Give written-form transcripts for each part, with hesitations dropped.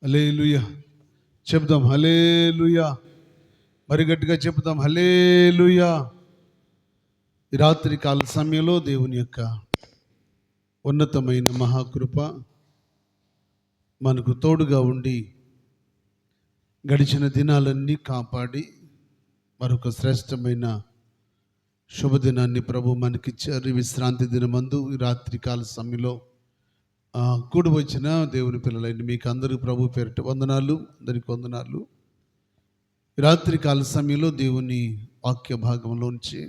హల్లెలూయా చెప్దాం. హల్లెలూయా మరి గట్టిగా చెప్దాం. హల్లెలూయా. ఈ రాత్రి కాల సమయంలో దేవుని యొక్క ఉన్నతమైన మహాకృప మనకు తోడుగా ఉండి గడిచిన దినాలన్నీ కాపాడి మరొక శ్రేష్టమైన శుభదినాన్ని ప్రభు మనకిచ్చారు. విశ్రాంతి దినమందు ఈ రాత్రి కాల సమయంలో కూడి వచ్చిన దేవుని పిల్లలైన మీకు అందరికీ ప్రభు పేరిట వందనాలు, అందరికి వందనాలు. రాత్రి కాల సమయంలో దేవుని వాక్య భాగంలోంచి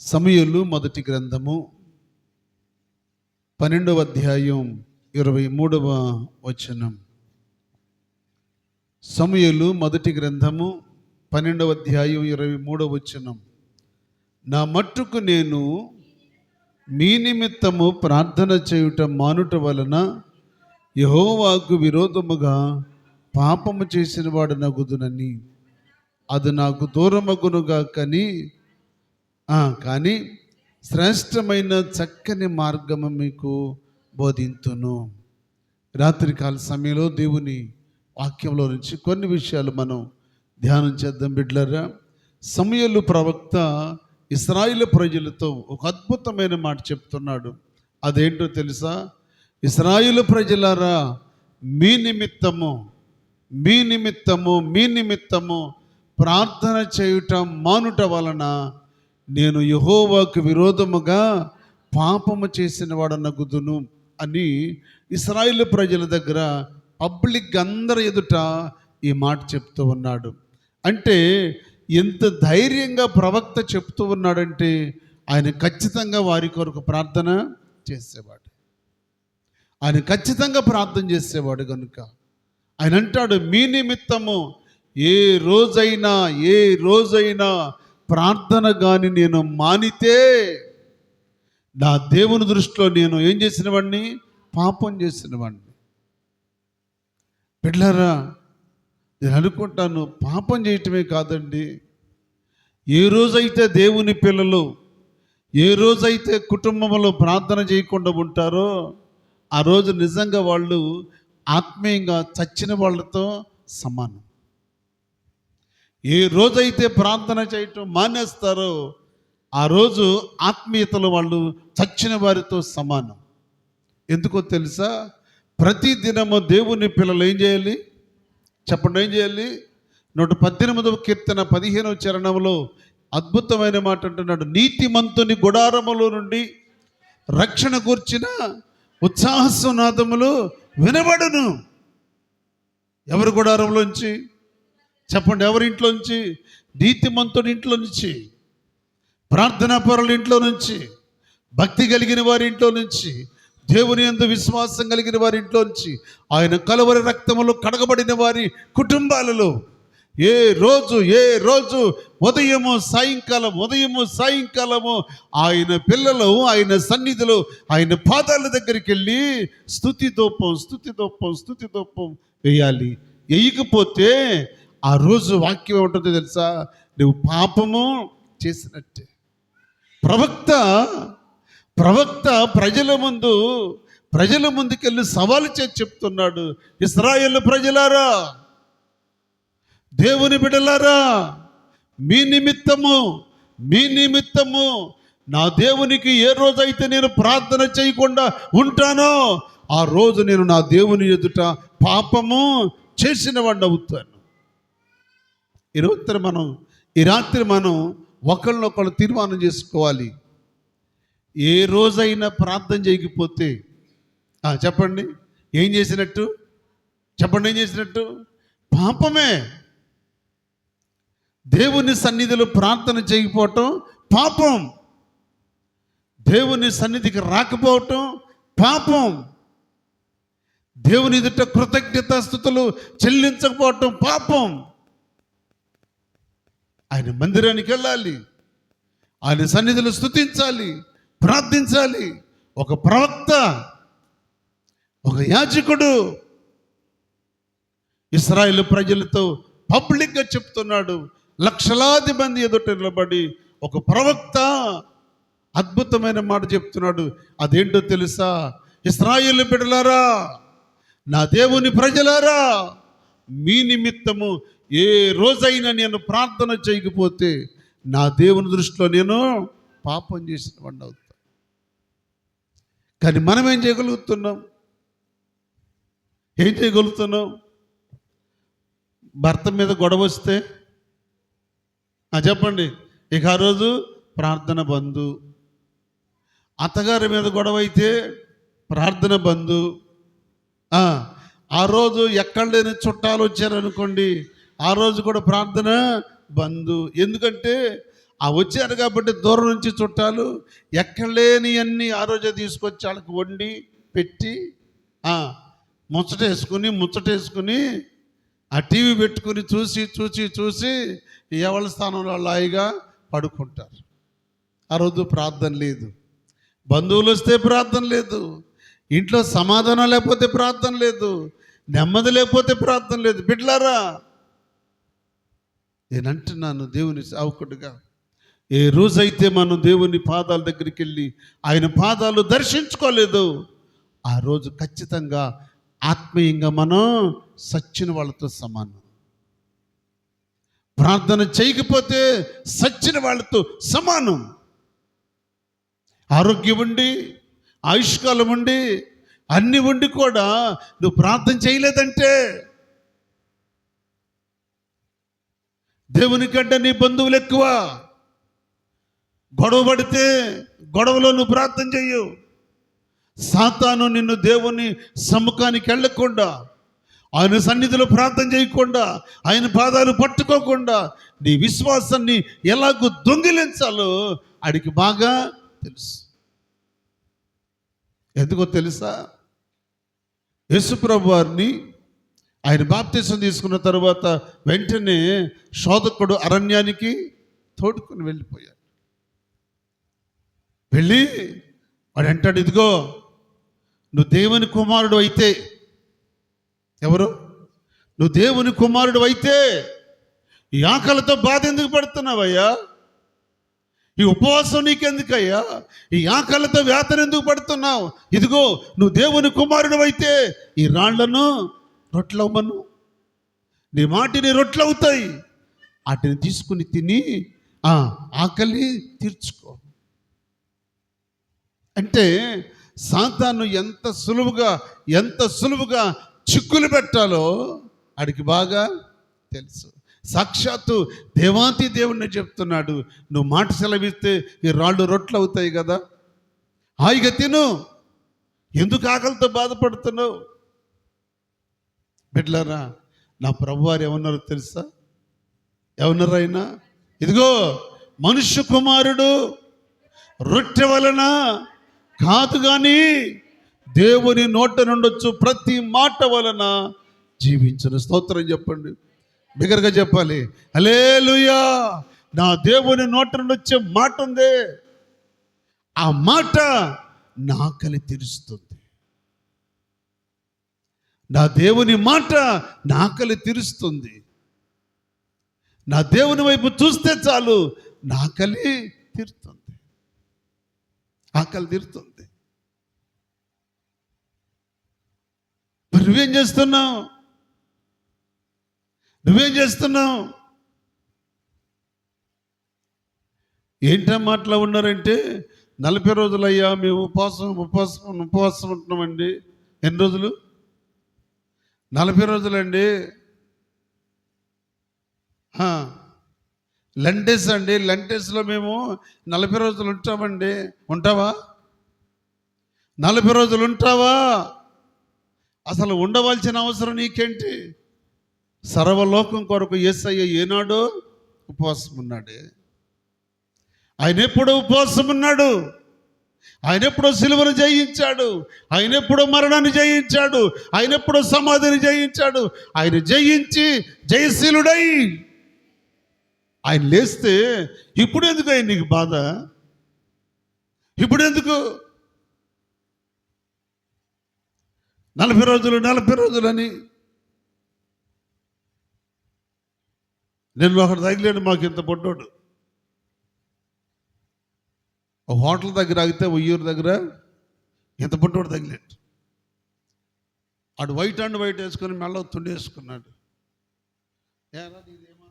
సమూయేలు మొదటి గ్రంథము 12వ అధ్యాయం 23వ వచనం. సమూయేలు మొదటి గ్రంథము 12వ అధ్యాయం 23వ వచనం. నా మట్టుకు నేను మీ నిమిత్తము ప్రార్థన చేయుట మానుట వలన యెహోవాకు విరోధముగా పాపము చేసిన వాడు నగుదునని అది నాకు దూరమగునుగా కానీ శ్రేష్టమైన చక్కని మార్గము మీకు బోధింతును. రాత్రికాల సమయంలో దేవుని వాక్యంలో నుంచి కొన్ని విషయాలు మనం ధ్యానం చేద్దాం బిడ్డలారా. సమూయేలు ప్రవక్త ఇశ్రాయేలు ప్రజలతో ఒక అద్భుతమైన మాట చెప్తున్నాడు. అదేంటో తెలుసా? ఇశ్రాయేలు ప్రజలారా, మీ నిమిత్తము ప్రార్థన చేయుట మానుట వలన నేను యెహోవాకు విరోధముగా పాపము చేసిన వాడనగుదును అని ఇశ్రాయేలు ప్రజల దగ్గర పబ్లిక్ అందరి ఎదుట ఈ మాట చెప్తూ ఉన్నాడు. అంటే ఎంత ధైర్యంగా ప్రవక్త చెప్తూ ఉన్నాడంటే ఆయన ఖచ్చితంగా వారి కొరకు ప్రార్థన చేసేవాడు. ఆయన ఖచ్చితంగా ప్రార్థన చేసేవాడు కనుక ఆయన అంటాడు, మీ నిమిత్తము ఏ రోజైనా ప్రార్థన కానీ నేను మానితే నా దేవుని దృష్టిలో నేను ఏం చేసిన వాడిని? పాపం చేసిన వాడిని. బిడ్డలారా, నేను అనుకుంటాను, పాపం చేయటమే కాదండి, ఏ రోజైతే దేవుని పిల్లలు, ఏ రోజైతే కుటుంబంలో ప్రార్థన చేయకుండా ఉంటారో ఆ రోజు నిజంగా వాళ్ళు ఆత్మీయంగా చచ్చిన వాళ్ళతో సమానం. ఏ రోజైతే ప్రార్థన చేయటం మానేస్తారో ఆ రోజు ఆత్మీయతలో వాళ్ళు చచ్చిన వారితో సమానం. ఎందుకో తెలుసా? ప్రతి దినము దేవుని పిల్లలు ఏం చేయాలి? చెప్పండి, ఏం చేయాలి? 118వ కీర్తన 15వ చరణంలో అద్భుతమైన మాట అంటున్నాడు, నీతిమంతుని గుడారములో నుండి రక్షణ కూర్చిన ఉత్సాహస్వనాదములు వినబడును. ఎవరి గుడారంలోంచి? చెప్పండి, ఎవరి ఇంట్లోంచి? నీతిమంతుని ఇంట్లో నుంచి, ప్రార్థనా పరుల ఇంట్లో నుంచి, భక్తి కలిగిన వారి ఇంట్లో నుంచి, దేవుని యందు విశ్వాసం కలిగిన వారి ఇంట్లో నుంచి, ఆయన కలువరి రక్తములో కడగబడిన వారి కుటుంబాలలో ఏ రోజు ఉదయము సాయంకాలము ఆయన పిల్లలు ఆయన సన్నిధిలో ఆయన పాదాల దగ్గరికి వెళ్ళి స్తుతి దూపం వేయాలి. వేయకపోతే ఆ రోజు వాక్యం ఏముంటుందో తెలుసా? నువ్వు పాపము చేసినట్టే. ప్రవక్త ప్రజల ముందుకెళ్ళి సవాలు చేసి చెప్తున్నాడు, ఇశ్రాయేలు ప్రజలారా, దేవుని బిడ్డలారా, మీ నిమిత్తము నా దేవునికి ఏ రోజైతే నేను ప్రార్థన చేయకుండా ఉంటానో ఆ రోజు నేను నా దేవుని ఎదుట పాపము చేసిన వాడిని అవుతాను. ఈ రాత్రి మనం ఒకళ్ళనొకళ్ళు తీర్మానం చేసుకోవాలి. ఏ రోజైనా ప్రార్థన చేయకపోతే చెప్పండి ఏం చేసినట్టు? పాపమే. దేవుని సన్నిధిలో ప్రార్థన చేయకపోవటం పాపం. దేవుని సన్నిధికి రాకపోవటం పాపం. దేవుని ఎదుట కృతజ్ఞతాస్తుతులు చెల్లించకపోవటం పాపం. ఆయన మందిరానికి వెళ్ళాలి, ఆయన సన్నిధిలో స్తుతించాలి, ప్రార్థించాలి. ఒక ప్రవక్త, ఒక యాజకుడు ఇశ్రాయేలు ప్రజలతో పబ్లిక్గా చెప్తున్నాడు. లక్షలాది మంది ఎదుట నిలబడి ఒక ప్రవక్త అద్భుతమైన మాట చెప్తున్నాడు. అదేంటో తెలుసా? ఇశ్రాయేలు బిడ్డలారా, నా దేవుని ప్రజలారా, మీ నిమిత్తము ఏ రోజైనా నేను ప్రార్థన చేయకపోతే నా దేవుని దృష్టిలో నేను పాపం చేసిన వాడిని అవుతా. కానీ మనం ఏం చేయగలుగుతున్నాం? ఏం చేయగలుగుతున్నాం? భర్త మీద గొడవ వస్తే చెప్పండి, ఇక ఆ రోజు ప్రార్థన బంధు. అత్తగారి మీద గొడవ అయితే ప్రార్థన బంధు. ఆ రోజు ఎక్కడ లేని చుట్టాలు వచ్చారనుకోండి, ఆ రోజు కూడా ప్రార్థన బంధు. ఎందుకంటే వచ్చారు కాబట్టి దూరం నుంచి చుట్టాలు ఎక్కడ లేని అన్నీ ఆ రోజే తీసుకొచ్చి వాళ్ళకి వండి పెట్టి ముచ్చటేసుకుని ఆ టీవీ పెట్టుకుని చూసి ఎవరి స్థానంలో లాయిగా పడుకుంటారు. ఆ రోజు ప్రార్థన లేదు. బంధువులు వస్తే ప్రార్థన లేదు. ఇంట్లో సమాధానం లేకపోతే ప్రార్థన లేదు. నెమ్మది లేకపోతే ప్రార్థన లేదు. బిడ్డలారా, నేనంటున్నాను దేవుని సేవకుడిగా, ఏ రోజైతే మనం దేవుని పాదాల దగ్గరికి వెళ్ళి ఆయన పాదాలు దర్శించుకోలేదు, ఆ రోజు ఖచ్చితంగా ఆత్మీయంగా మనం సచ్చిన వాళ్ళతో సమానం. ప్రార్థన చేయకపోతే సచ్చిన వాళ్ళతో సమానం. ఆరోగ్యం ఉండి, ఆయుష్కాలం ఉండి, అన్ని ఉండి కూడా నువ్వు ప్రార్థన చేయలేదంటే దేవుని కంటే నీ బంధువులు ఎక్కువ. గొడవ పడితే గొడవలో నువ్వు ప్రార్థన చెయ్యు. సాతాను నిన్ను దేవుని సముఖానికి వెళ్ళకుండా, ఆయన సన్నిధిలో ప్రార్థన చేయకుండా, ఆయన పాదాలు పట్టుకోకుండా నీ విశ్వాసాన్ని ఎలాగూ దొంగిలించాలో ఆడికి బాగా తెలుసు. ఎందుకో తెలుసా? యేసుప్రభు వారిని ఆయన బాప్తిసం తీసుకున్న తర్వాత వెంటనే శోధకుడు అరణ్యానికి తోడుకొని వెళ్ళిపోయాడు. వెళ్ళి వాడు అంటాడు, ఇదిగో నువ్వు దేవుని కుమారుడు అయితే, ఎవరు? నువ్వు దేవుని కుమారుడు అయితే ఈ ఆకలితో బాధ ఎందుకు పడుతున్నావయ్యా? ఈ ఉపవాసం నీకెందుకయ్యా? ఈ ఆకలితో వేతన ఎందుకు పడుతున్నావు? ఇదిగో నువ్వు దేవుని కుమారుడు అయితే ఈ రాళ్లను రొట్లవమను, నీ మాటిని రొట్లవుతాయి, వాటిని తీసుకుని తిని ఆకలి తీర్చుకో. అంటే సాతాను ఎంత సులువుగా చిక్కులు పెట్టాలో ఆడికి బాగా తెలుసు. సాక్షాత్తు దేవాతి దేవుణ్ణి చెప్తున్నాడు, నువ్వు మాట సెలవిస్తే ఈ రాళ్ళు రొట్లు అవుతాయి కదా, హాయిగా తిను, ఎందుకు ఆకలితో బాధపడుతున్నావు? బిడ్డలారా, నా ప్రభువారు ఏమన్నారో తెలుసా? ఏమన్నారు ఆయన? ఇదిగో మనుష్య కుమారుడు రొట్టె వలన కాదు కానీ దేవుని నోట నుండొచ్చు ప్రతి మాట వలన జీవించిన. స్తోత్రం చెప్పండి, బిగ్గరగా చెప్పాలి. హల్లెలూయా. నా దేవుని నోట నుండి వచ్చే మాట ఉంది, ఆ మాట నా ఆకలి తీరుస్తుంది. నా దేవుని మాట నా ఆకలి తీరుస్తుంది. నా దేవుని వైపు చూస్తే చాలు నా ఆకలి తీరుతుంది, ఆకలి తీరుతుంది. మరి నువ్వేం చేస్తున్నావు? ఏంటో మాటలు ఉన్నారంటే 40 రోజులయ్యా మేము ఉపవాసం ఉంటున్నామండి. ఎన్ని రోజులు? 40 రోజులండి. లెంటెస్ అండి, లెంటెస్లో మేము 40 రోజులు ఉంటామండి. ఉంటావా? 40 రోజులు ఉంటావా? అసలు ఉండవలసిన అవసరం నీకేంటి? సర్వలోకం కొరకు యేసయ్య ఏనాడో ఉపవాసం ఉన్నాడే. ఆయన ఎప్పుడో ఉపవాసం ఉన్నాడు. ఆయన ఎప్పుడో సిలువను జయించాడు. ఆయన ఎప్పుడో మరణాన్ని జయించాడు. ఆయన ఎప్పుడో సమాధిని జయించాడు. ఆయన జయించి జయశీలుడై ఆయన లేస్తే ఇప్పుడు ఎందుకు అయింది నీకు బాధ? ఇప్పుడు ఎందుకు 40 రోజులు అని? నేను ఒకటి తగిలేడు, మాకు ఇంత పొట్టోడు. ఒక హోటల్ దగ్గర ఆగితే ఉయ్యూరు దగ్గర ఇంత పొట్టోడు తగిలేడు. ఆడు వైట్ అండ్ వైట్ వేసుకొని మెల్ల తుండేసుకున్నాడు. ఏరా నీదేమో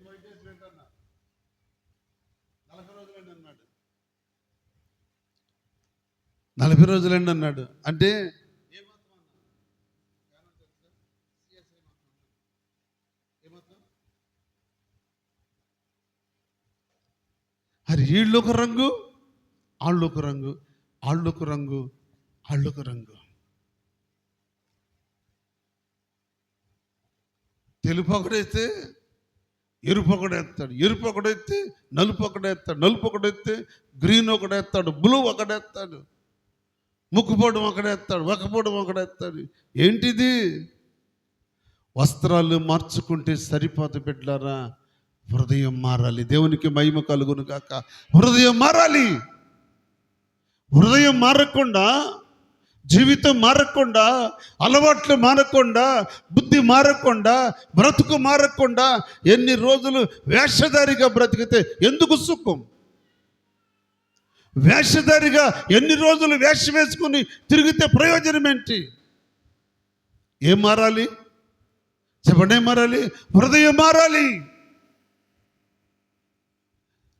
వైట్ వేసుకుంటున్నా 40 రోజులండి అన్నాడు. 40 రోజులండి అన్నాడు. అంటే అది వీళ్ళొక రంగు, వాళ్ళొక రంగు, వాళ్ళొక రంగు, వాళ్ళొక రంగు. తెలుపు ఒకడైతే ఎరుపు ఒకడేస్తాడు, ఎరుపు ఒకడైతే నలుపు ఒకడేస్తాడు, నలుపు ఒకడైతే గ్రీన్ ఒకడేస్తాడు, బ్లూ ఒకడేస్తాడు, ముక్కుపోవడం ఒకడేస్తాడు, ఒకపోవడం ఒకడేస్తాడు. ఏంటిది? వస్త్రాలు మార్చుకుంటే సరిపోత బిడ్డలారా, హృదయం మారాలి. దేవునికి మహిమ కలుగును గాక. హృదయం మారాలి. హృదయం మారకుండా, జీవితం మారకుండా, అలవాట్లు మారకుండా, బుద్ధి మారకుండా, బ్రతుకు మారకుండా ఎన్ని రోజులు వేషధారిగా బ్రతికితే ఎందుకు సుఖం? వేషధారిగా ఎన్ని రోజులు వేషం వేసుకుని తిరిగితే ప్రయోజనం ఏంటి? ఏం మారాలి? చెప్పండి, ఏం మారాలి? హృదయం మారాలి.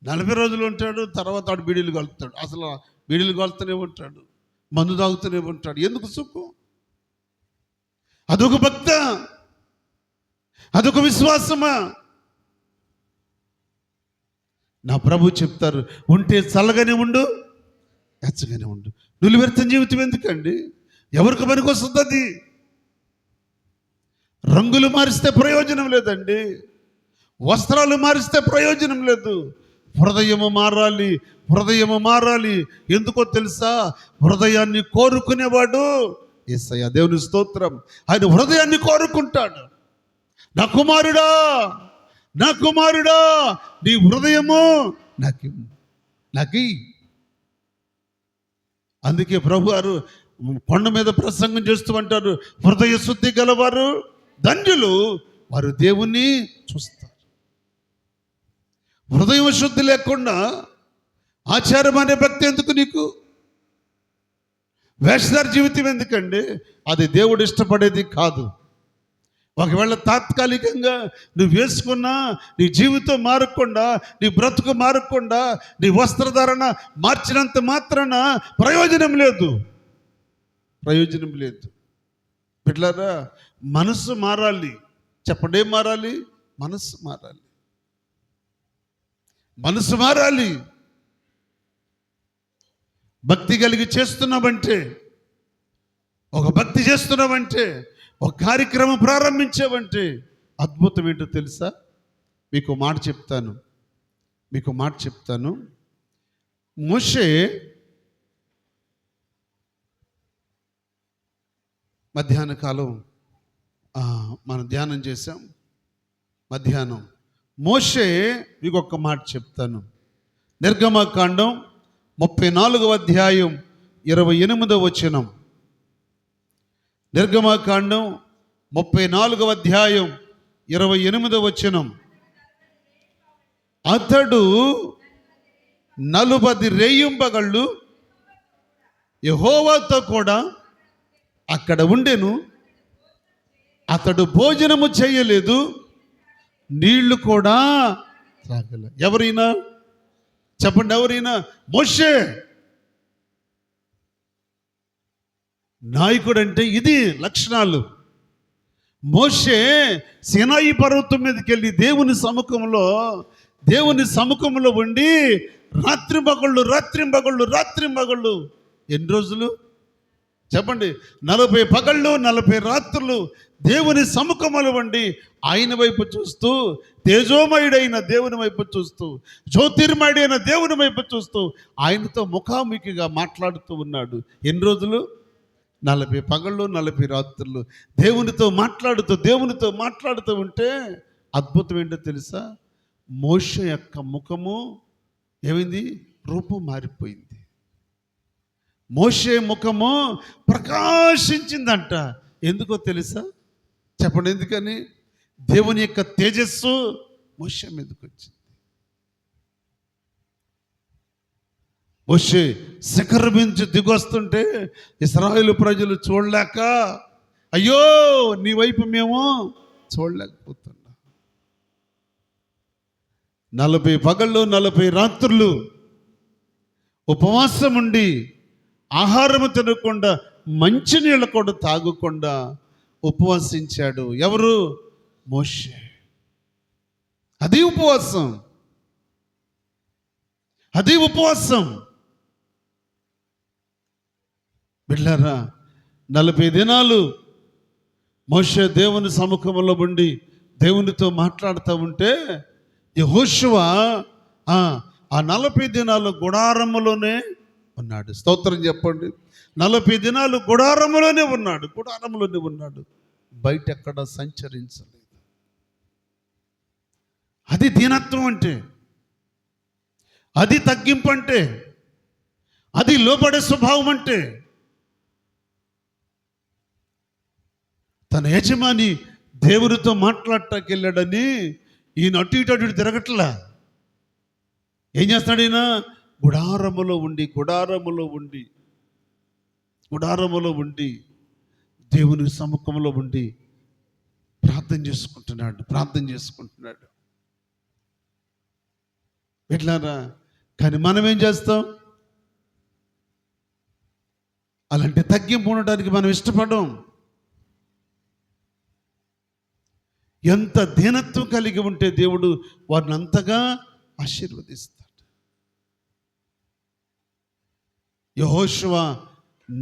40 రోజులు ఉంటాడు, తర్వాత వాడు బీడీలు కలుపుతాడు. అసలు బీడీలు కలుపుతూనే ఉంటాడు, మందు తాగుతూనే ఉంటాడు. ఎందుకు సుఖం? అదొక భక్త, అదొక విశ్వాసమా? నా ప్రభు చెప్తారు, ఉంటే చల్లగానే ఉండు, వెచ్చగానే ఉండు. నిలువెత్తు జీవితం ఎందుకండి? ఎవరికి పనికి వస్తుంది అది? రంగులు మారిస్తే ప్రయోజనం లేదండి, వస్త్రాలు మారిస్తే ప్రయోజనం లేదు. హృదయము మారాలి, హృదయము మారాలి. ఎందుకో తెలుసా? హృదయాన్ని కోరుకునేవాడు యేసయ్య. దేవుని స్తోత్రం. ఆయన హృదయాన్ని కోరుకుంటాడు. నా కుమారుడా, నా కుమారుడా, నీ హృదయము నాకు. అందుకే ప్రభు గారు కొండ మీద ప్రసంగం చేస్తూ అంటారు, హృదయ శుద్ధి గలవారు ధన్యులు, వారు దేవుణ్ణి చూస్తారు. హృదయం శుద్ధి లేకుండా ఆచారం అనే భక్తి ఎందుకు నీకు? వేషధార జీవితం ఎందుకండి? అది దేవుడు ఇష్టపడేది కాదు. ఒకవేళ తాత్కాలికంగా నువ్వు వేసుకున్నా, నీ జీవితం మారకుండా, నీ బ్రతుకు మారకుండా, నీ వస్త్రధారణ మార్చినంత మాత్రాన ప్రయోజనం లేదు, ప్రయోజనం లేదు. బిడ్డలారా, మనసు మారాలి. చెప్పండి, ఏం మారాలి? మనసు మారాలి, మనసు మారాలి. భక్తి కలిగి చేస్తున్నావంటే, ఒక భక్తి చేస్తున్నావంటే, ఒక కార్యక్రమం ప్రారంభించావంటే అద్భుతం ఏంటో తెలుసా? మీకు మాట చెప్తాను. మోషే మధ్యాహ్న కాలం మనం ధ్యానం చేశాం. మధ్యాహ్నం మోషే, మీకు ఒక్క మాట చెప్తాను. నిర్గమకాండం 34వ అధ్యాయం 28వ వచనం. నిర్గమకాండం 34వ అధ్యాయం 28వ వచనం. అతడు 40 రేయింబగళ్ళు యెహోవాతో కూడా అక్కడ ఉండెను. అతడు భోజనము చేయలేదు, నీళ్లు కూడా త్రాగల. ఎవరైనా చెప్పండి, ఎవరైనా? మోషే. నాయకుడు అంటే ఇది లక్షణాలు. మోషే సీనాయి పర్వతం మీదకి వెళ్ళి దేవుని సముఖంలో ఉండి రాత్రింబగళ్ళు ఎన్ని రోజులు చెప్పండి? 40 పగళ్ళు 40 రాత్రులు దేవుని సముఖంలో ఉండి ఆయన వైపు చూస్తూ, తేజోమయుడైన దేవుని వైపు చూస్తూ, జ్యోతిర్మయుడైన దేవుని వైపు చూస్తూ ఆయనతో ముఖాముఖిగా మాట్లాడుతూ ఉన్నాడు. ఎన్ని రోజులు? 40 పగళ్ళు 40 రాత్రులు దేవునితో మాట్లాడుతూ ఉంటే అద్భుతం ఏంటో తెలుసా? మోషే యొక్క ముఖము ఏమైంది? రూపం మారిపోయింది. మోషే ముఖము ప్రకాశించిందంట. ఎందుకో తెలుసా? చెప్పండి, ఎందుకని? దేవుని యొక్క తేజస్సు మోషే మీదకి వచ్చింది. మోషే శిఖరం నుంచి దిగొస్తుంటే ఇశ్రాయేలు ప్రజలు చూడలేక, అయ్యో నీ వైపు మేము చూడలేకపోతున్నా. 40 పగళ్ళు 40 రాత్రులు ఉపవాసం ఉండి ఆహారము తినకుండా మంచినీళ్ళు కూడా తాగకుండా ఉపవాసించాడు. ఎవరు? మోషే. అది ఉపవాసం, అది ఉపవాసం. బిడ్డలారా, 40 దినాలు మోషే దేవుని సముఖంలో ఉండి దేవునితో మాట్లాడుతూ ఉంటే యెహోషువ ఆ 40 దినాలు గుడారములోనే ఉన్నాడు. స్తోత్రం చెప్పండి. 40 దినాలు గుడారములోనే ఉన్నాడు. బయట ఎక్కడ సంచరించలేదు. అది దీనత్వం అంటే, అది తగ్గింపు అంటే, అది లోబడే స్వభావం అంటే. తన యజమాని దేవునితో మాట్లాడటానికి వెళ్ళాడని ఈయన అటు ఇటు తిరగట్లా. ఏం చేస్తాడు ఈయన? గుడారములో ఉండి దేవుని సముఖంలో ఉండి ప్రార్థన చేసుకుంటున్నాడు. ఎట్లారా? కానీ మనం ఏం చేస్తాం? అలాంటి తగ్గింపు ఉండడానికి మనం ఇష్టపడం. ఎంత దీనత్వం కలిగి ఉంటే దేవుడు వారిని అంతగా ఆశీర్వదిస్తాడు. యెహోషువ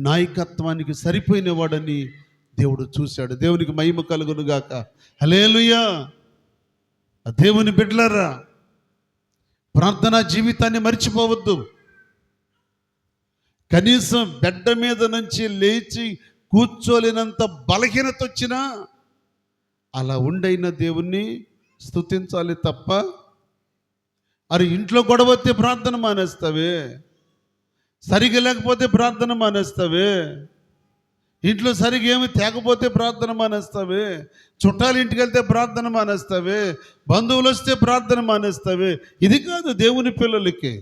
నాయకత్వానికి సరిపోయిన వాడని దేవుడు చూశాడు. దేవునికి మహిమ కలుగును గాక. హల్లెలూయా. దేవుని బిడ్డలారా, ప్రార్థనా జీవితాన్ని మర్చిపోవద్దు. కనీసం బెడ్డ మీద నుంచి లేచి కూర్చోలేనంత బలహీనత వచ్చినా అలా ఉండైన దేవుణ్ణి స్తుతించాలి తప్ప, అరే ఇంట్లో గొడవ వస్తే ప్రార్థన మానేస్తావే, సరిగా లేకపోతే ప్రార్థన మానేస్తావే, ఇంట్లో సరిగా ఏమి తేకపోతే ప్రార్థన మానేస్తావే, చుట్టాలు ఇంటికి వెళ్తే ప్రార్థన మానేస్తావే, బంధువులు వస్తే ప్రార్థన మానేస్తావే. ఇది కాదు దేవుని పిల్లలకి.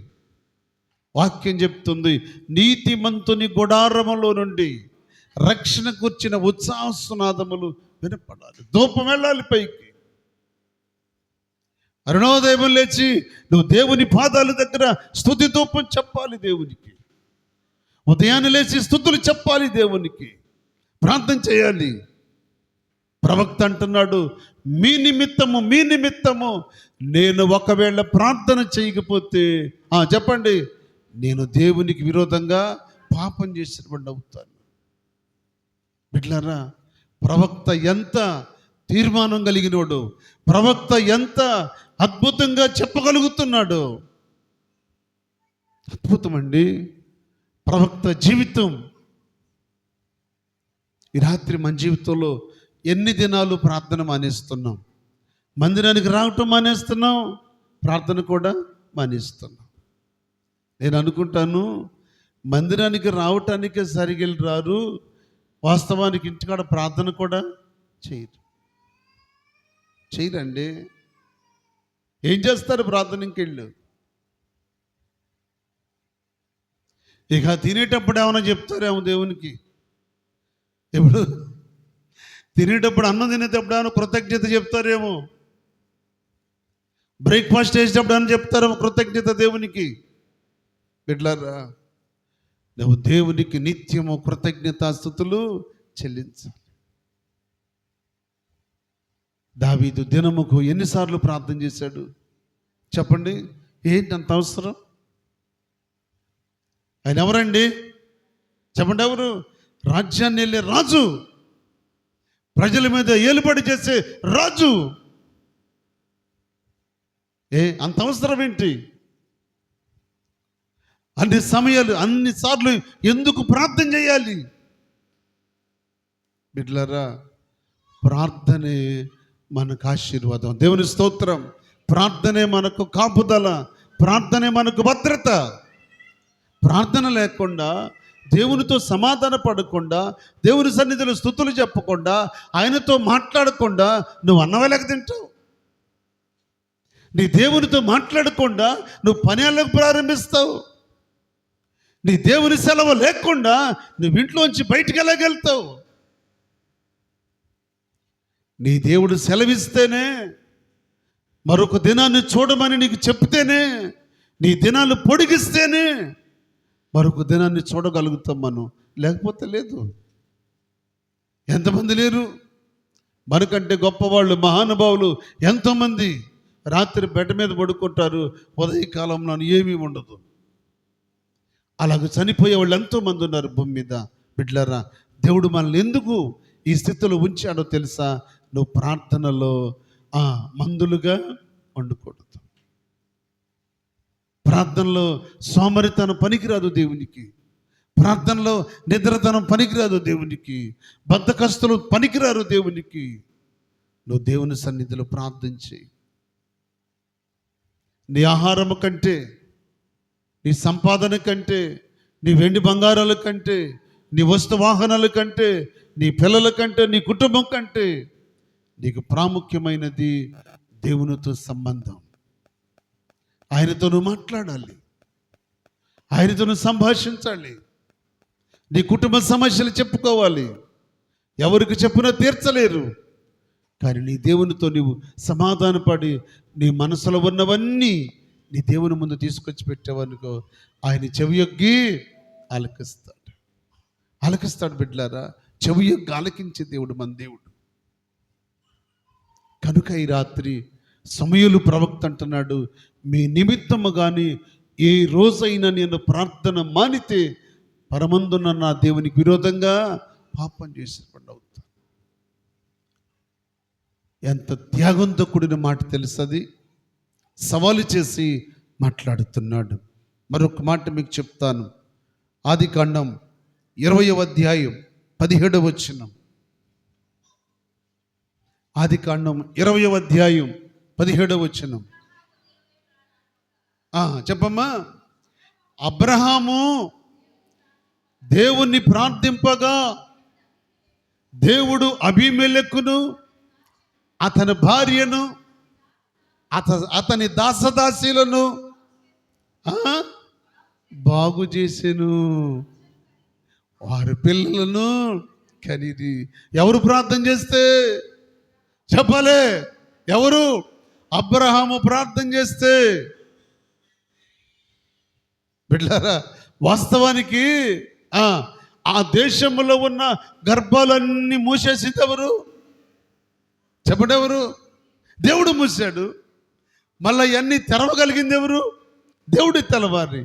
వాక్యం చెప్తుంది, నీతిమంతుని గుడారములో నుండి రక్షణ కూర్చిన ఉత్సాహసునాదములు వినపడాలి. ధూపం వెళ్ళాలి పైకి. అరుణోదయం లేచి నువ్వు దేవుని పాదాల దగ్గర స్తుతి ధూపం చెప్పాలి దేవునికి. ఉదయాన్నే లేచి స్తుతులు చెప్పాలి దేవునికి, ప్రార్థన చేయాలి. ప్రవక్త అంటున్నాడు, మీ నిమిత్తము నేను ఒకవేళ ప్రార్థన చేయకపోతే చెప్పండి, నేను దేవునికి విరోధంగా పాపం చేసిన వాడిని అవుతాను. బిడ్డలారా, ప్రవక్త ఎంత తీర్మానం కలిగినోడు, ప్రవక్త ఎంత అద్భుతంగా చెప్పగలుగుతున్నాడు. అద్భుతమండి ప్రవక్త జీవితం. ఈ రాత్రి మన జీవితంలో ఎన్ని దినాలు ప్రార్థన మానేస్తున్నాం? మందిరానికి రావటం మానేస్తున్నాం, ప్రార్థన కూడా మానేస్తున్నాం. నేను అనుకుంటాను, మందిరానికి రావటానికే సరిగా రారు, వాస్తవానికి ఇంటికాడ ప్రార్థన కూడా చేయరండి. ఏం చేస్తారు ప్రార్థన? ఇంకెళ్ళు ఇక తినేటప్పుడు ఏమైనా చెప్తారేమో దేవునికి. ఎప్పుడు తినేటప్పుడు, అన్నం తినేటప్పుడు ఏమైనా కృతజ్ఞత చెప్తారేమో, బ్రేక్ఫాస్ట్ చేసేటప్పుడు ఏమైనా చెప్తారేమో కృతజ్ఞత దేవునికి. బిడ్డలారా, నువ్వు దేవునికి నిత్యము కృతజ్ఞతాస్తుతులు చెల్లించాలి. దావీదు దినముకు ఎన్నిసార్లు ప్రార్థన చేశాడు చెప్పండి? ఏంటి అంత అవసరం? ఆయన ఎవరండి చెప్పండి? ఎవరు? రాజ్యాన్ని వెళ్ళే రాజు, ప్రజల మీద ఏలుబడి చేసే రాజు. అంత అవసరం ఏంటి? అన్ని సమయాలు, అన్నిసార్లు ఎందుకు ప్రార్థన చేయాలి? బిడ్డలారా, ప్రార్థనే మనకు ఆశీర్వాదం. దేవుని స్తోత్రం. ప్రార్థనే మనకు కాపుదల, ప్రార్థనే మనకు భద్రత. ప్రార్థన లేకుండా, దేవునితో సమాధాన పడకుండా, దేవుని సన్నిధిలో స్తుతులు చెప్పకుండా, ఆయనతో మాట్లాడకుండా నువ్వు అన్నవేళకు తింటావు. నీ దేవునితో మాట్లాడకుండా నువ్వు పని ప్రారంభిస్తావు. నీ దేవుని సెలవు లేకుండా నువ్వు ఇంట్లోంచి బయటికి ఎలాగెళ్తావు? నీ దేవుడు సెలవిస్తేనే, మరొక దినాన్ని చూడమని నీకు చెప్తేనే, నీ దినాలు పొడిగిస్తేనే మరొక దినాన్ని చూడగలుగుతాం మనం, లేకపోతే లేదు. ఎంతమంది లేరు? మనకంటే గొప్పవాళ్ళు, మహానుభావులు ఎంతోమంది రాత్రి బెడ్ మీద పడుకుంటారు, ఉదయకాలంలో ఏమీ ఉండదు. అలాగ చనిపోయే వాళ్ళు ఎంతోమంది ఉన్నారు భూమి మీద. బిడ్డలారా, దేవుడు మనల్ని ఎందుకు ఈ స్థితిలో ఉంచాడో తెలుసా? నువ్వు ప్రార్థనలో మందులుగా ఉండకూడదు. ప్రార్థనలో సోమరితనం పనికిరాదు దేవునికి. ప్రార్థనలో నిద్రతనం పనికిరాదు దేవునికి. బద్ధకస్తులు పనికిరారు దేవునికి. నువ్వు దేవుని సన్నిధిలో ప్రార్థించి, నీ ఆహారము కంటే, నీ సంపాదన కంటే, నీ వెండి బంగారాల కంటే, నీ వస్తు వాహనాల కంటే, నీ పిల్లల కంటే, నీ కుటుంబం కంటే నీకు ప్రాముఖ్యమైనది దేవునితో సంబంధం. ఆయనతో నువ్వు మాట్లాడాలి, ఆయనతో నువ్వు సంభాషించాలి, నీ కుటుంబ సమస్యలు చెప్పుకోవాలి. ఎవరికి చెప్పినా తీర్చలేరు, కానీ నీ దేవునితో నీవు సమాధానపడి నీ మనసులో ఉన్నవన్నీ నీ దేవుని ముందు తీసుకొచ్చి పెట్టావనుకో, ఆయన చెవియొగ్గి ఆలకిస్తాడు. బిడ్డలారా, చెవియొగ్గి ఆలకించే దేవుడు మన దేవుడు. కనుక ఈ రాత్రి సమూయేలు ప్రవక్త అంటున్నాడు, మీ నిమిత్తము కానీ ఏ రోజైనా నేను ప్రార్థన మానితే పరమందున్న నా దేవునికి విరోధంగా పాపం చేసినప్పుడు అవుతా. ఎంత త్యాగంతో కూడిన మాట తెలుసది. సవాలు చేసి మాట్లాడుతున్నాడు. మరొక మాట మీకు చెప్తాను. ఆదికాండం 20వ అధ్యాయం 17వ వచనం. ఆదికాండం 20వ అధ్యాయం 17వ వచనం. చెప్పమ్మా. అబ్రహాము దేవుణ్ణి ప్రార్థింపగా దేవుడు అబీమెలెకును అతని భార్యను అతని దాసదాసీలను బాగు చేసెను, వారి పిల్లలను కనిది. ఎవరు ప్రార్థన చేస్తే? చెప్పలే. ఎవరు? అబ్రహాము ప్రార్థన చేస్తే. బిడ్డలారా, వాస్తవానికి ఆ దేశంలో ఉన్న గర్భాలన్నీ మూసేసింది ఎవరు? చెప్పండి, ఎవరు? దేవుడు మూసాడు. మళ్ళీ ఇవన్నీ తెరవగలిగింది ఎవరు? దేవుడి తెలవారి.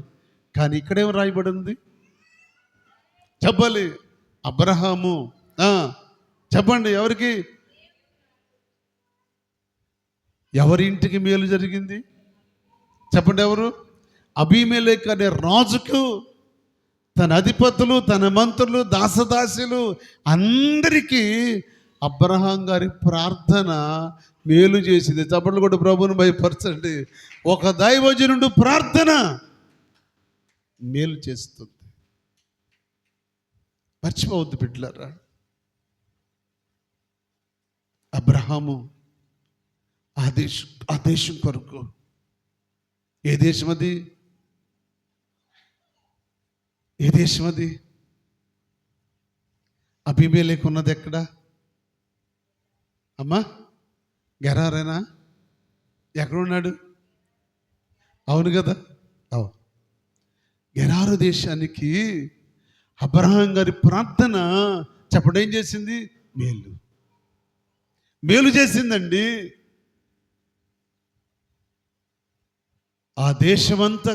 కానీ ఇక్కడేం రాయబడి ఉంది? చెప్పాలి. అబ్రహాము. చెప్పండి, ఎవరికి? ఎవరి ఇంటికి మేలు జరిగింది? చెప్పండి, ఎవరు? అబీమెలెకు అనే రాజుకు, తన అధిపతులు, తన మంత్రులు, దాసదాసులు అందరికీ అబ్రహాం గారి ప్రార్థన మేలు చేసింది. చప్పట్లు కూడా ప్రభువుని భయపరచండి. ఒక దైవజనుడు ప్రార్థన మేలు చేస్తుంది. మర్చిపోవద్దు బిడ్డలారా. అబ్రహాము ఆ దేశం కొరకు. ఏ దేశం అది? ఏ దేశం అది? అబీమెలెకు ఉన్నది ఎక్కడ అమ్మా? గెరారేనా? ఎక్కడున్నాడు? అవును కదా. గెరారు దేశానికి అబ్రహాం గారి ప్రార్థన చెప్పడం ఏం చేసింది? మేలు చేసిందండి. ఆ దేశమంతా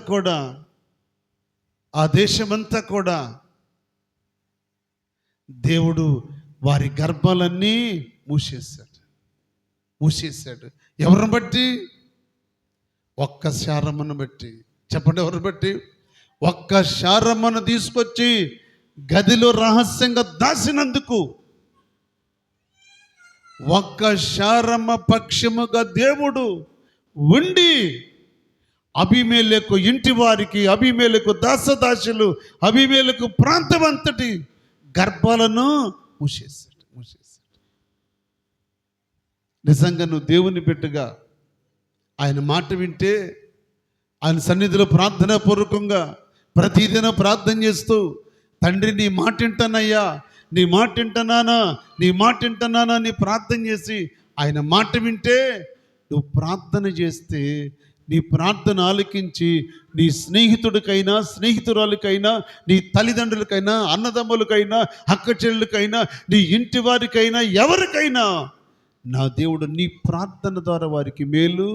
కూడా దేవుడు వారి గర్భాలన్నీ మూసేశాడు. ఎవరిని బట్టి? ఒక్క శారమ్మను బట్టి. చెప్పండి, ఎవరిని బట్టి? ఒక్క శారమ్మను తీసుకొచ్చి గదిలో రహస్యంగా దాసినందుకు, ఒక్క శారమ్మ పక్షముగా దేవుడు ఉండి అబీమెలెకు ఇంటి వారికి, అబీమెలెకు దాసదాసులు, అబీమెలెకు ప్రాంతం అంతటి గర్భాలను మూసేశాడు. నిజంగా నువ్వు దేవుని బిడ్డగా ఆయన మాట వింటే, ఆయన సన్నిధిలో ప్రార్థనాపూర్వకంగా ప్రతిదిన ప్రార్థన చేస్తూ, తండ్రి నీ మాట వింటానయ్యా, నీ మాట వింటున్నానా, నీ మాట వింటున్నానా అని ప్రార్థన చేసి ఆయన మాట వింటే, నువ్వు ప్రార్థన చేస్తే నీ ప్రార్థన ఆలకించి నీ స్నేహితుడికైనా, స్నేహితురాలకైనా, నీ తల్లిదండ్రులకైనా, అన్నదమ్ములకైనా, అక్క చెల్లెలకైనా, నీ ఇంటి వారికైనా, ఎవరికైనా నా దేవుడు నీ ప్రార్థన ద్వారా వారికి మేలు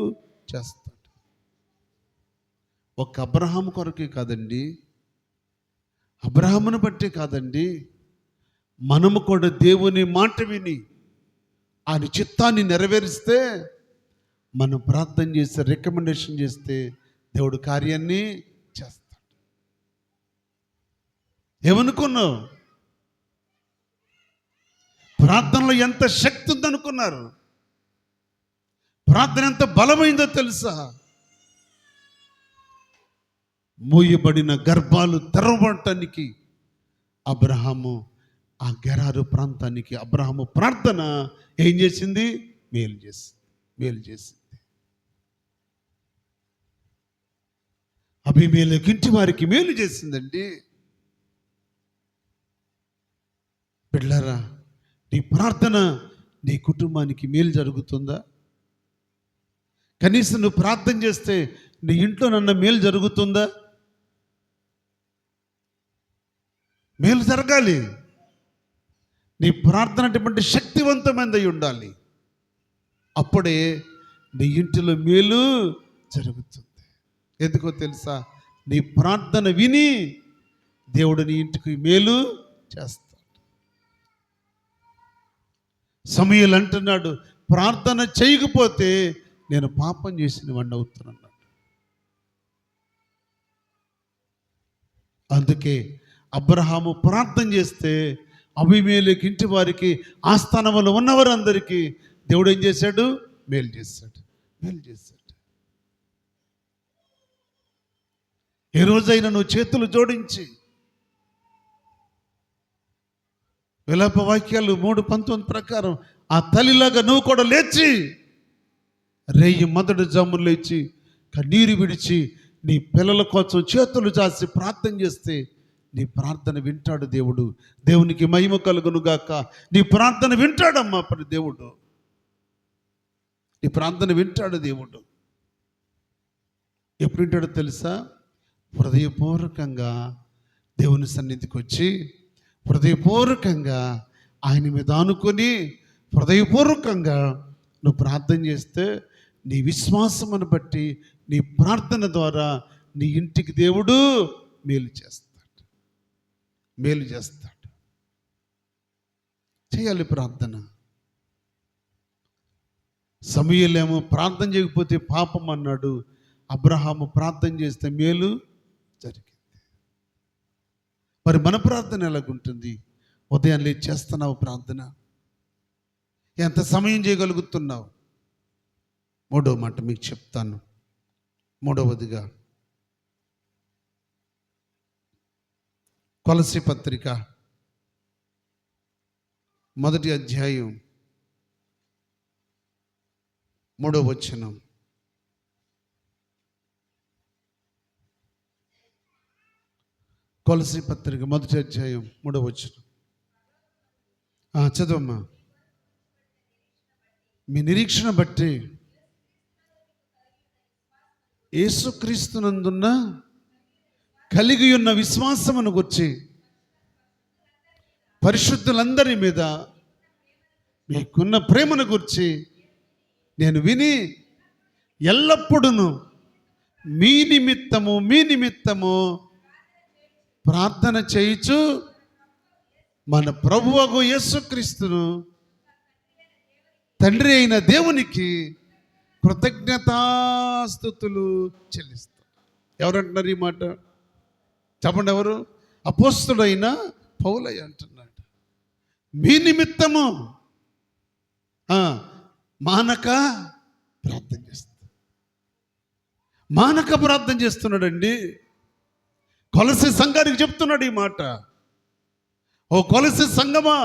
చేస్తాడు. ఒక అబ్రహాము కొరకే కాదండి, అబ్రహామును బట్టే కాదండి, మనము కూడా దేవుని మాట విని ఆయన చిత్తాన్ని నెరవేరిస్తే, మనం ప్రార్థన చేస్తే, రికమెండేషన్ చేస్తే దేవుడు కార్యాన్ని చేస్తాడు. ఏమనుకున్నావు? ప్రార్థనలో ఎంత శక్తి ఉందనుకున్నారు? ప్రార్థన ఎంత బలమైందో తెలుసా? మూయబడిన గర్భాలు తెరవబడటానికి అబ్రహాము ఆ గెరారు ప్రాంతానికి అబ్రహాము ప్రార్థన ఏం చేసింది? మేలు చేసింది. అబీమెలెకు ఇంటి వారికి మేలు చేసిందండి. బిడ్డలారా, నీ ప్రార్థన నీ కుటుంబానికి మేలు జరుగుతుందా? కనీసం నువ్వు ప్రార్థన చేస్తే నీ ఇంట్లో నన్న మేలు జరుగుతుందా? మేలు జరగాలి. నీ ప్రార్థన అటువంటి శక్తివంతమైనది ఉండాలి. అప్పుడే నీ ఇంటిలో మేలు జరుగుతుంది. ఎందుకో తెలుసా? నీ ప్రార్థన విని దేవుడు నీ ఇంటికి మేలు చేస్తాడు. సమూయేలు అంటున్నాడు, ప్రార్థన చేయకపోతే నేను పాపం చేసిన వాడిని అవుతున్నాను. అందుకే అబ్రహాము ప్రార్థన చేస్తే అబీమెలెకు ఇంటి వారికి, ఆస్థానంలో ఉన్నవారందరికీ దేవుడు ఏం చేశాడు? మేలు చేశాడు. ఏ రోజైనా నువ్వు చేతులు జోడించి విలాప వాక్యాలు 3:19 ప్రకారం ఆ తల్లిలాగా నువ్వు కూడా లేచి రేయి మొదటి జాములు లేచి కన్నీరు విడిచి నీ పిల్లల కోసం చేతులు చాచి ప్రార్థన చేస్తే నీ ప్రార్థన వింటాడు దేవుడు. దేవునికి మహిమ కలుగును గాక. నీ ప్రార్థన వింటాడమ్మా దేవుడు. నీ ప్రార్థన వింటాడు దేవుడు. ఎప్పుడు వింటాడో తెలుసా? హృదయపూర్వకంగా దేవుని సన్నిధికి వచ్చి హృదయపూర్వకంగా ఆయన మీద ఆనుకొని హృదయపూర్వకంగా నువ్వు ప్రార్థన చేస్తే నీ విశ్వాసమును బట్టి నీ ప్రార్థన ద్వారా నీ ఇంటికి దేవుడు మేలు చేస్తాడు. చేయాలి ప్రార్థన. సమూయేలేమో ప్రార్థన చేయకపోతే పాపం అన్నాడు. అబ్రహాము ప్రార్థన చేస్తే మేలు జరిగింది. మరి మన ప్రార్థన ఎలాగుంటుంది? ఉదయం లేచి చేస్తున్నావు ప్రార్థన? ఎంత సమయం చేయగలుగుతున్నావు? మూడో మాట మీకు చెప్తాను. మూడవదిగా కొలస్సీ పత్రిక 1వ అధ్యాయం 3వ వచనం. కొలస్సీ పత్రిక 1వ అధ్యాయం 3వ వచనం. చదవమ్మా. మీ నిరీక్షణ బట్టి యేసుక్రీస్తునందున్న కలిగి ఉన్న విశ్వాసమును గురించి పరిశుద్ధులందరి మీద మీకున్న ప్రేమను గురించి నేను విని ఎల్లప్పుడూ మీ నిమిత్తము ప్రార్థన చేయుచు మన ప్రభువగు యేసుక్రీస్తును తండ్రి అయిన దేవునికి కృతజ్ఞతాస్తుతులు చెల్లిస్తాను. ఎవరంటున్నారు ఈ మాట? చెప్పండి ఎవరు? అపోస్తుడైన పౌలయ్య అంటున్నాడు. మీ నిమిత్తము మానక ప్రార్థన చేస్తున్నాడండి. కొలస్సీ సంఘానికి చెప్తున్నాడు ఈ మాట. ఓ కొలస్సీ సంఘమా,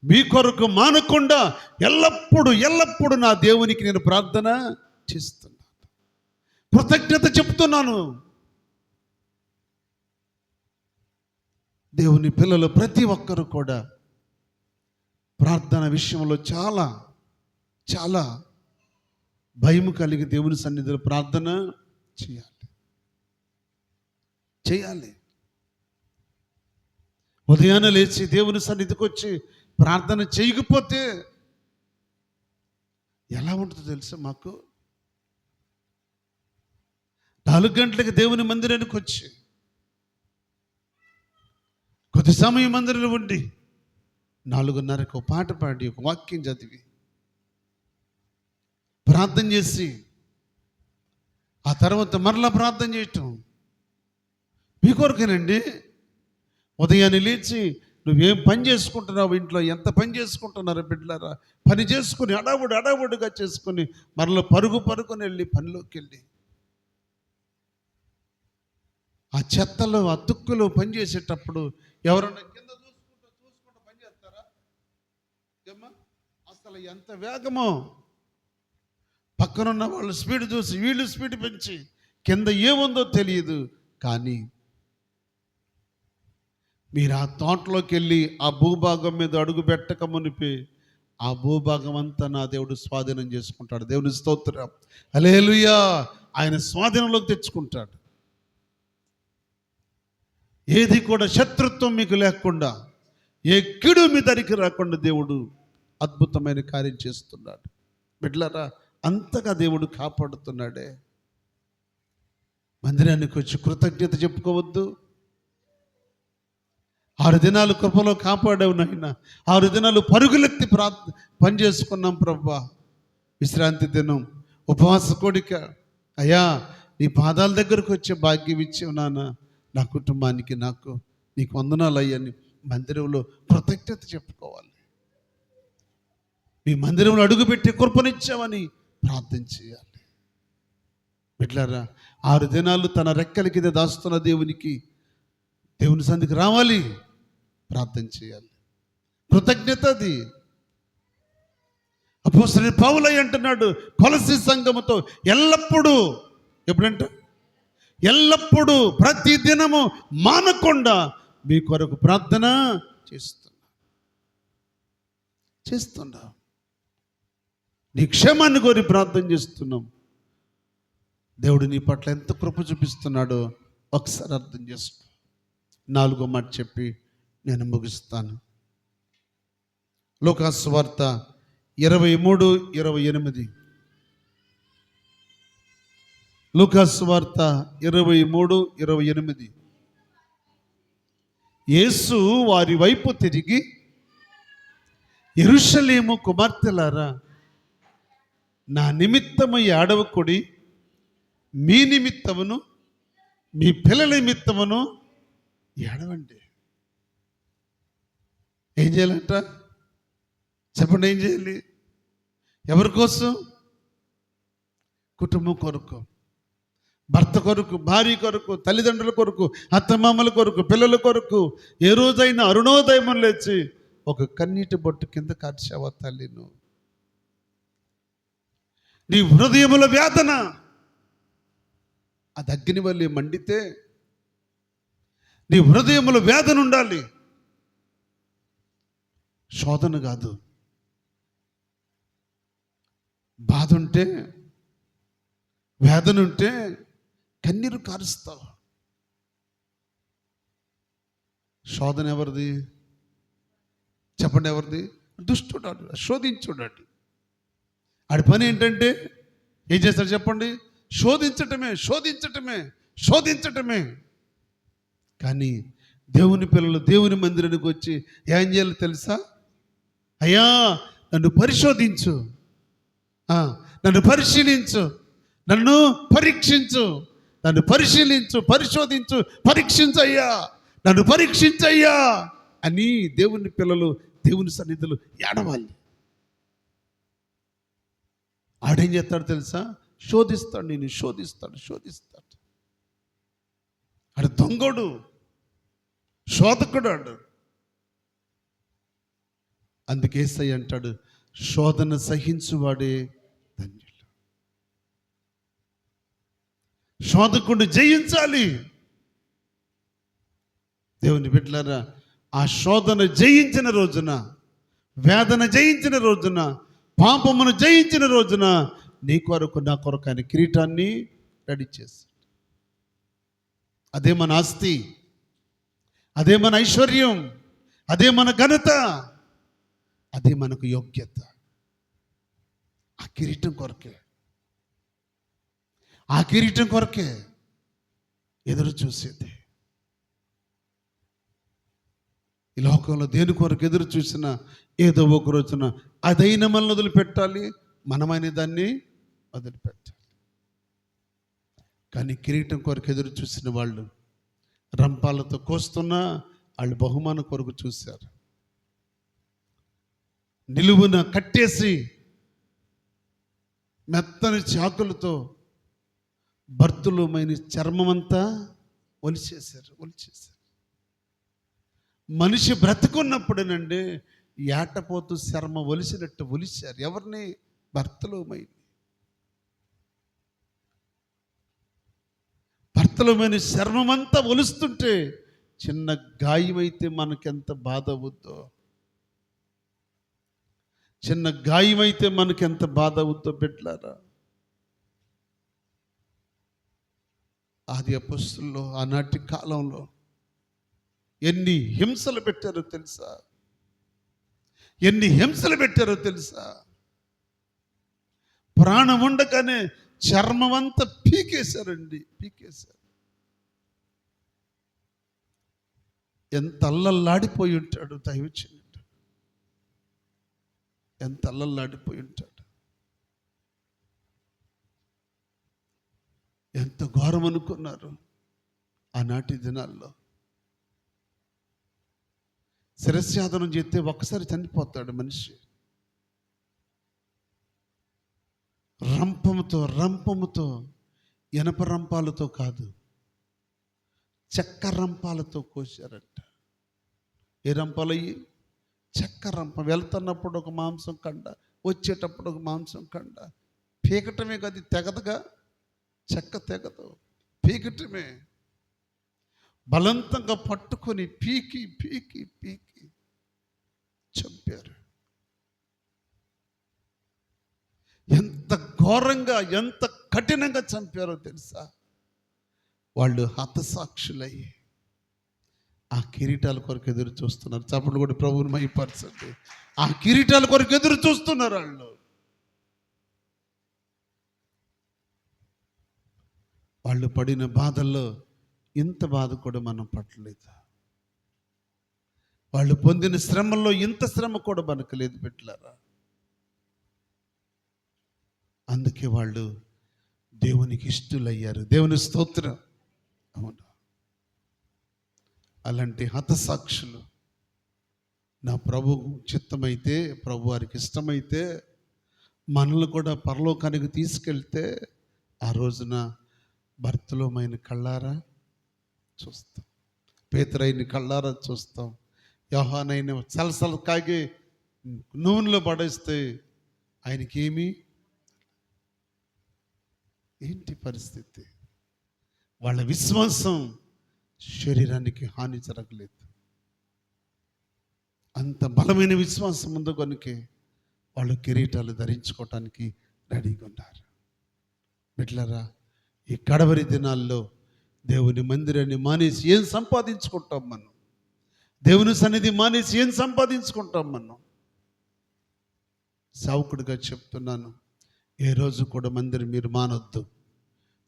మీ కొరకు మానకుండా ఎల్లప్పుడు నా దేవునికి నేను ప్రార్థన చేస్తున్నాను, కృతజ్ఞత చెప్తున్నాను. దేవుని పిల్లలు ప్రతి ఒక్కరు కూడా ప్రార్థన విషయంలో చాలా చాలా భయం కలిగి దేవుని సన్నిధిలో ప్రార్థన చేయాలి చేయాలి. ఉదయాన్నే లేచి దేవుని సన్నిధికి వచ్చి ప్రార్థన చేయకపోతే ఎలా ఉంటుందో తెలుసా? మాకు 4 గంటలకు దేవుని మందిరానికి వచ్చి కొద్ది సమయం మందిరంలో ఉండి 4:30కు ఒక పాట పాడి ఒక వాక్యం చదివి ప్రార్థన చేసి ఆ తర్వాత మరలా ప్రార్థన చేయటం మీ కొరకేనండి. ఉదయాన్నే లేచి నువ్వేం పని చేసుకుంటున్నావు, ఇంట్లో ఎంత పని చేసుకుంటున్నారో బిడ్డలారా, పని చేసుకుని అడావుడిగా చేసుకుని మరలా పరుగుని వెళ్ళి పనిలోకి వెళ్ళి ఆ చెత్తలో ఆ తుక్కులో పని చేసేటప్పుడు ఎవరన్నా కింద చూసుకుంటూ పని చేస్తారా? అసలు ఎంత వేగమో పక్కనున్న వాళ్ళు స్పీడ్ చూసి వీళ్ళు స్పీడ్ పెంచి కింద ఏముందో తెలియదు. కానీ మీరు ఆ తోటలోకి వెళ్ళి ఆ భూభాగం మీద అడుగు పెట్టక మునిపి ఆ భూభాగం అంతా నా దేవుడు స్వాధీనం చేసుకుంటాడు. దేవుని స్తోత్రం, హల్లెలూయా. ఆయన స్వాధీనంలోకి తెచ్చుకుంటాడు. ఏది కూడా శత్రుత్వం మీకు లేకుండా, ఏ కీడు మీ దరికి రాకుండా దేవుడు అద్భుతమైన కార్యం చేస్తున్నాడు. బిడ్డలారా, అంతగా దేవుడు కాపాడుతున్నాడే. మందిరానికి వచ్చి కృతజ్ఞత చెప్పుకోవద్దు. 6 దినాలు కృపలో కాపాడావు నాయన, 6 దినాలు పరుగులెత్తి పని చేసుకున్నాం ప్రభువా. విశ్రాంతి దినం ఉపవాస కోడిక అయ్యా నీ పాదాల దగ్గరకు వచ్చే భాగ్యం ఇచ్చావు నాన్న. నా కుటుంబానికి నాకు నీకు వందనాలు అయ్యని మందిరంలో కృతజ్ఞత చెప్పుకోవాలి. మీ మందిరంలో అడుగుపెట్టి కృపనిచ్చామని ప్రార్థన చేయాలి. బిడ్డలారా, 6 దినాలు తన రెక్కల కింద దాస్తున్న దేవుని సన్నిధికి రావాలి, ప్రార్థన చేయాలి. కృతజ్ఞత అది. అపోస్తలుడైన పౌలు అంటున్నాడు కొలస్సీ సంఘముతో ఎల్లప్పుడూ, ఎప్పుడంట ఎల్లప్పుడూ ప్రతి దినము మానకుండా మీ కొరకు ప్రార్థన చేస్తున్నా. నీ క్షేమాన్ని కోరి ప్రార్థన చేస్తున్నాం. దేవుడు నీ పట్ల ఎంత కృప చూపిస్తున్నాడో ఒకసారి అర్థం చేసుకో. 4వ మాట చెప్పి నేను ముగిస్తాను. లూకా సువార్త 23:28. లూకా సువార్త 23:28. యేసు వారి వైపు తిరిగి, యెరూషలేము కుమార్తెలారా, నా నిమిత్తము ఏడవకుడి, మీ నిమిత్తమును మీ పిల్లల నిమిత్తమును ఏడవండి. ఏం చేయాలంట చెప్పండి? ఏం చేయాలి? ఎవరి కోసం? కుటుంబం కొరకు, భర్త కొరకు, భార్య కొరకు, తల్లిదండ్రుల కొరకు, అత్తమామల కొరకు, పిల్లల కొరకు. ఏ రోజైనా అరుణోదయం లేచి ఒక కన్నీటి బొట్టు కింద కార్చావా తల్లి? నువ్వు నీ హృదయముల వేదన అది అగ్ని వల్లే మండితే నీ హృదయముల వేదన ఉండాలి, శోధన కాదు. బాధ ఉంటే, వేదన ఉంటే కన్నీరు కారుస్తావు. శోధన ఎవరిది చెప్పండి? ఎవరిది? దుష్టుడు, శోధించుడాడు. ఆడి పని ఏంటంటే ఏం చేస్తాడు చెప్పండి? శోధించటమే. కానీ దేవుని పిల్లలు దేవుని మందిరానికి వచ్చి ఏం చేయాలి తెలుసా? అయ్యా నన్ను పరిశోధించు, నన్ను పరిశీలించు, నన్ను పరీక్షించు, పరిశోధించు, పరీక్షించయ్యా, నన్ను పరీక్షించయ్యా అని దేవుని పిల్లలు దేవుని సన్నిధిలో ఏడవాలి. ఆడేం చేస్తాడు తెలుసా? శోధిస్తాడు, నేను శోధిస్తాడు. ఆడు దొంగడు, శోధకుడు ఆడు. అందుకే యేసయ్య అంటాడు, శోధన సహించువాడే ధన్యులు. శోధకుడిని జయించాలి. దేవుని బిడ్డలారా, ఆ శోధన జయించిన రోజున, వేదన జయించిన రోజున, పాపమును జయించిన రోజున నీ కొరకు నా కొరకు ఆయన కిరీటాన్ని రెడీ చేశాడు. అదే మన ఆస్తి, అదే మన ఐశ్వర్యం, అదే మన ఘనత, అదే మనకు యోగ్యత. ఆ కిరీటం కొరకే, ఆ కిరీటం కొరకే ఎదురు చూసేది. ఈ లోకంలో దేని కొరకు ఎదురు చూసినా ఏదో ఒక రోజున అదైన మనల్ని వదిలిపెట్టాలి, మనమైన దాన్ని వదిలిపెట్టాలి. కానీ కిరీటం కొరకు ఎదురు చూసిన వాళ్ళు రంపాలతో కోస్తున్నా వాళ్ళు బహుమానం కొరకు చూశారు. నిలువున కట్టేసి మెత్తని చాకులతో భర్తులమైన చర్మమంతా ఒలిచేశారు. మనిషి బ్రతుకున్నప్పుడేనండి ఏటపోతూ చర్మ ఒలిసినట్టు ఒలిచారు. ఎవరిని? భర్తలోమైన చర్మమంతా ఒలుస్తుంటే చిన్న గాయమైతే మనకెంత బాధ అవుద్దో, చిన్న గాయమైతే మనకెంత బాధ అవుద్దో బిడ్డలారా. ఆది అపొస్తలుల్లో ఆనాటి కాలంలో ఎన్ని హింసలు పెట్టారో తెలుసా? ఎన్ని హింసలు పెట్టారో తెలుసా? ప్రాణం ఉండగానే చర్మం అంతా పీకేశారండి, పీకేశారు. ఎంత అల్లల్లాడిపోయి ఉంటాడు దైవజనుడు, ఎంత అల్లల్లాడిపోయి ఉంటాడు. ఎంత ఘోరం అనుకున్నారు ఆనాటి దినాల్లో. శిరస్యాదనం చేస్తే ఒక్కసారి చనిపోతాడు మనిషి. రంపముతో ఇనప రంపాలతో కాదు, చెక్క రంపాలతో కోసారంట. ఏ రంపాలయ్యి? చెక్క రంపం. వెళ్తున్నప్పుడు ఒక మాంసం కండ, వచ్చేటప్పుడు ఒక మాంసం కండ. పీకటమే కాదు, తెగదుగా, చెక్క తెగదు, పీకటమే. బలవంతంగా పట్టుకొని పీకి పీకి పీకి చంపారు. ఎంత ఘోరంగా, ఎంత కఠినంగా చంపారో తెలుసా? వాళ్ళు హతసాక్షులయ్యి ఆ కిరీటాల కొరకు ఎదురు చూస్తున్నారు. చప్పట్లు కూడా ప్రభువుని మహిమపరచండి. ఆ కిరీటాల కొరకు ఎదురు చూస్తున్నారు వాళ్ళు పడిన బాధల్లో ఇంత బాధ కూడా మనం పట్టలేదు. వాళ్ళు పొందిన శ్రమల్లో ఇంత శ్రమ కూడా మనకు లేదు బిడ్డలారా. అందుకే వాళ్ళు దేవునికి ఇష్టలయ్యారు. దేవుని స్తోత్రం. అవును, అలాంటి హతసాక్షులు నా ప్రభు చిత్తమైతే, ప్రభు వారికి ఇష్టమైతే మనల్ని కూడా పరలోకానికి తీసుకెళ్తే ఆ రోజున భర్తలోమైన కళ్ళారా చూస్తాం, పేతురైన కళ్ళారా చూస్తాం, యోహానైన సలసల కాగి నూనెలో పడేస్తే ఆయనకేమి, ఏంటి పరిస్థితి? వాళ్ళ విశ్వాసం శరీరానికి హాని జరగలేదు. అంత బలమైన విశ్వాసం ఉంది కనుకే వాళ్ళు కిరీటాలు ధరించుకోవటానికి రెడీగా ఉన్నారు. బిడ్డలారా, ఈ కడవరి దినాల్లో దేవుని మందిరాన్ని మానేసి ఏం సంపాదించుకుంటాం మనం? దేవుని సన్నిధి మానేసి ఏం సంపాదించుకుంటాం మనం? సావుకుడిగా చెప్తున్నాను, ఏ రోజు కూడా మందిరం మీరు మానొద్దు.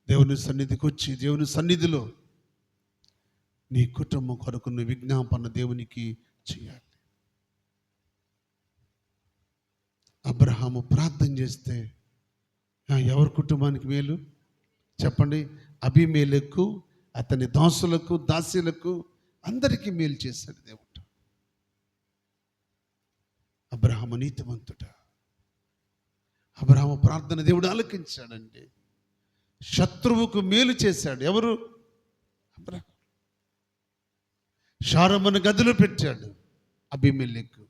దేవుని సన్నిధికి వచ్చి దేవుని సన్నిధిలో నీ కుటుంబం కొరకు విజ్ఞాపన దేవునికి చేయాలి. అబ్రహాము ప్రార్థన చేస్తే ఎవరి కుటుంబానికి మేలు చెప్పండి? అబీమెలెకు, అతని దాసులకు, దాసీలకు అందరికీ మేలు చేశాడు దేవుడు. అబ్రహాము నీతిమంతుడా. అబ్రహాము ప్రార్థన దేవుడు ఆలకించాడండి. శత్రువుకు మేలు చేశాడు. ఎవరు? అబ్రహాము. షారమ్మను గదిలో పెట్టాడు అబీమెలెకు.